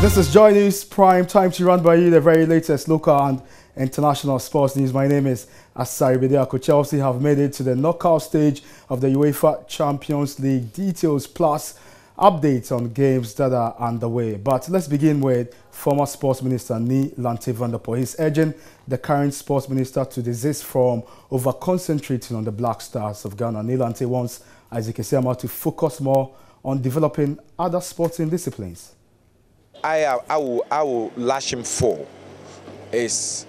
This is Joy News Prime Time to run by you the very latest local and international sports news. My name is Asari Bediako. Chelsea have made it to the knockout stage of the UEFA Champions League. Details plus updates on games that are underway. But let's begin with former Sports Minister Nii Lante van der Poel. He's urging the current Sports Minister to desist from over-concentrating on the Black Stars of Ghana. Nii Lante wants Isaac Essieama to focus more on developing other sporting disciplines. I will lash him for is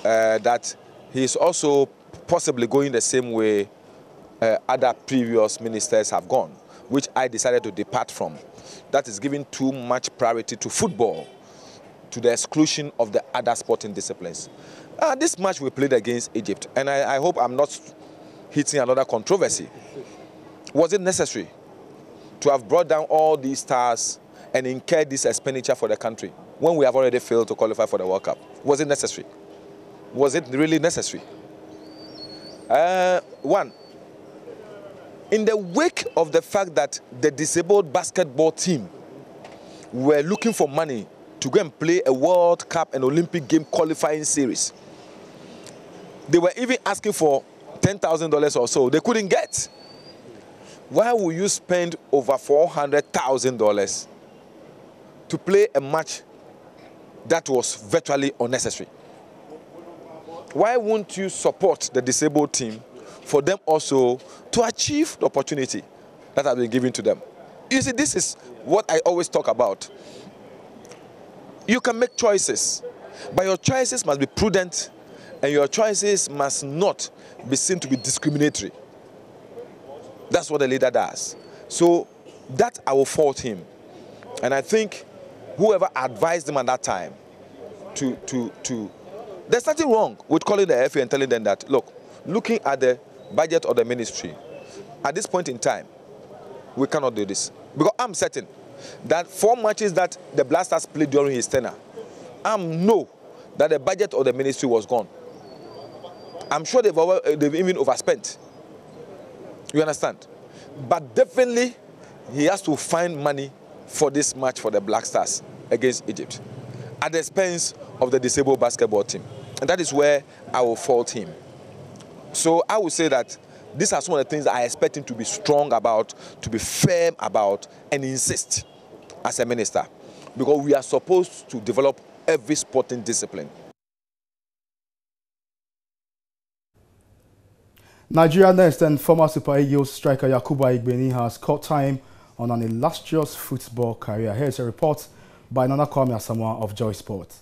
that he's also possibly going the same way other previous ministers have gone, which I decided to depart from. That is giving too much priority to football, to the exclusion of the other sporting disciplines. This match we played against Egypt, and I hope I'm not hitting another controversy. Was it necessary to have brought down all these stars and incur this expenditure for the country when we have already failed to qualify for the World Cup? Was it necessary? Was it really necessary? One, in the wake of the fact that the disabled basketball team were looking for money to go and play a World Cup and Olympic game qualifying series, they were even asking for $10,000 or so. They couldn't get. Why would you spend over $400,000 to play a match that was virtually unnecessary? Why won't you support the disabled team for them also to achieve the opportunity that has been given to them? You see, this is what I always talk about. You can make choices, but your choices must be prudent and your choices must not be seen to be discriminatory. That's what the leader does. So that I will fault him. And I think whoever advised him at that time there's nothing wrong with calling the FA and telling them that, look, looking at the budget of the ministry, at this point in time, we cannot do this. Because I'm certain that 4 matches that the Black Stars played during his tenure, I know that the budget of the ministry was gone. I'm sure they've even overspent. You understand? But definitely, he has to find money for this match for the Black Stars against Egypt at the expense of the disabled basketball team. And that is where I will fault him. So I would say that these are some of the things I expect him to be strong about, to be firm about, and insist as a minister. Because we are supposed to develop every sporting discipline. Nigeria Next and former Super Eagles striker Yakubu Aigbeni has caught time on an illustrious football career. Here's a report by Nana Kwame Asamoah of Joy Sports.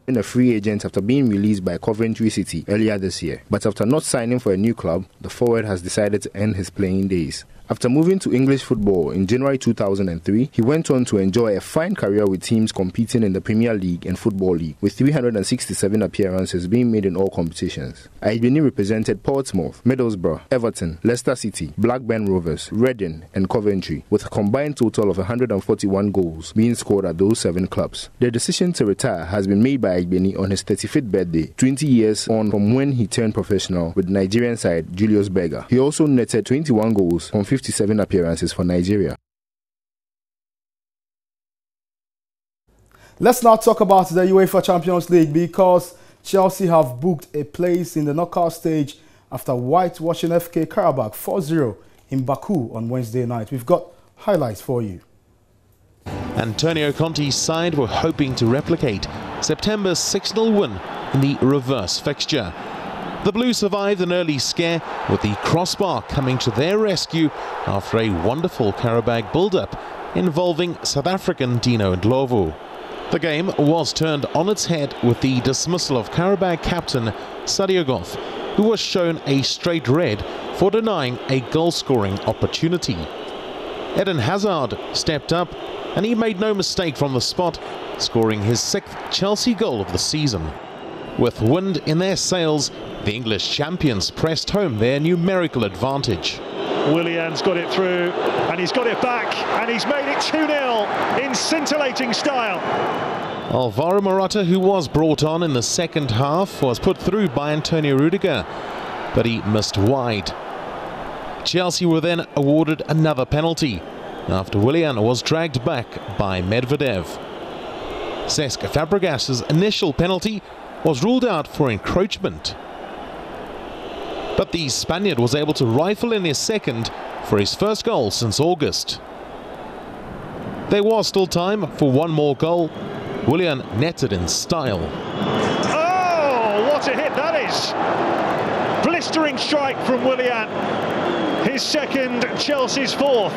A free agent after being released by Coventry City earlier this year. But after not signing for a new club, the forward has decided to end his playing days. After moving to English football in January 2003, he went on to enjoy a fine career with teams competing in the Premier League and Football League, with 367 appearances being made in all competitions. Aigbeni represented Portsmouth, Middlesbrough, Everton, Leicester City, Blackburn Rovers, Reading and Coventry, with a combined total of 141 goals being scored at those 7 clubs. The decision to retire has been made by Aigbeni on his 35th birthday, 20 years on from when he turned professional with Nigerian side Julius Berger. He also netted 21 goals from 57 appearances for Nigeria. Let's now talk about the UEFA Champions League, because Chelsea have booked a place in the knockout stage after whitewashing FK Karabakh 4-0 in Baku on Wednesday night. We've got highlights for you. Antonio Conte's side were hoping to replicate September's 6-0 win in the reverse fixture. The Blues survived an early scare, with the crossbar coming to their rescue after a wonderful Karabakh build-up involving South African Dino Ndlovu. The game was turned on its head with the dismissal of Karabakh captain Sadio Goff, who was shown a straight red for denying a goal-scoring opportunity. Eden Hazard stepped up, and he made no mistake from the spot, scoring his 6th Chelsea goal of the season. With wind in their sails, the English champions pressed home their numerical advantage. Willian's got it through, and he's got it back, and he's made it 2-0 in scintillating style. Alvaro Morata, who was brought on in the second half, was put through by Antonio Rudiger, but he missed wide. Chelsea were then awarded another penalty, after Willian was dragged back by Medvedev. Cesc Fabregas's initial penalty was ruled out for encroachment, but the Spaniard was able to rifle in his second for his first goal since August. There was still time for one more goal. Willian netted in style. Oh, what a hit that is! Blistering strike from Willian. His second, Chelsea's fourth.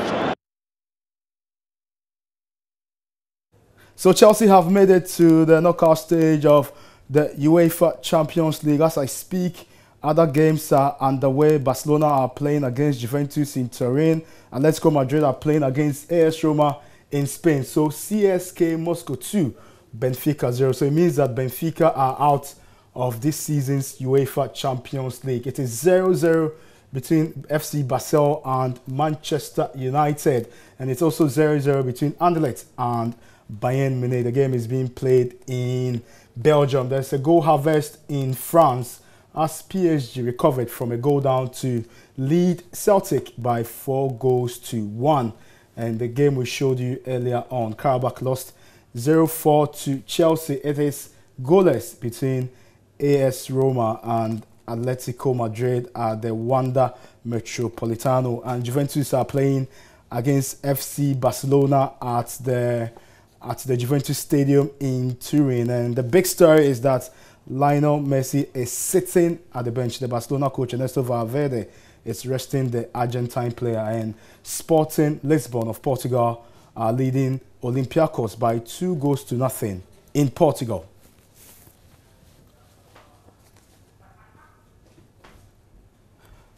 So Chelsea have made it to the knockout stage of the UEFA Champions League. As I speak, other games are underway. Barcelona are playing against Juventus in Turin, and Atletico Madrid are playing against AS Roma in Spain. So CSK Moscow 2, Benfica 0. So it means that Benfica are out of this season's UEFA Champions League. It is 0-0 between FC Basel and Manchester United, and it's also 0-0 between Anderlecht and Bayern Munich. The game is being played in Belgium. There's a goal harvest in France as PSG recovered from a goal down to lead Celtic by 4-1. And the game we showed you earlier on, Karabakh lost 0-4 to Chelsea. It is goalless between AS Roma and Atletico Madrid at the Wanda Metropolitano, and Juventus are playing against FC Barcelona at the Juventus Stadium in Turin. And the big story is that Lionel Messi is sitting at the bench. The Barcelona coach Ernesto Valverde is resting the Argentine player, and Sporting Lisbon of Portugal are leading Olympiacos by 2-0 in Portugal.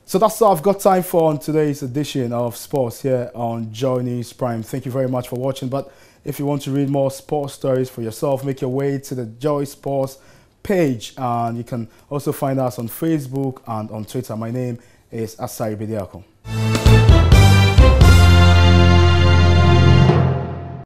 So that's all I've got time for on today's edition of Sports here on Joy News Prime. Thank you very much for watching. But if you want to read more sports stories for yourself, make your way to the Joy Sports page, and you can also find us on Facebook and on Twitter. My name is Asari Bediako.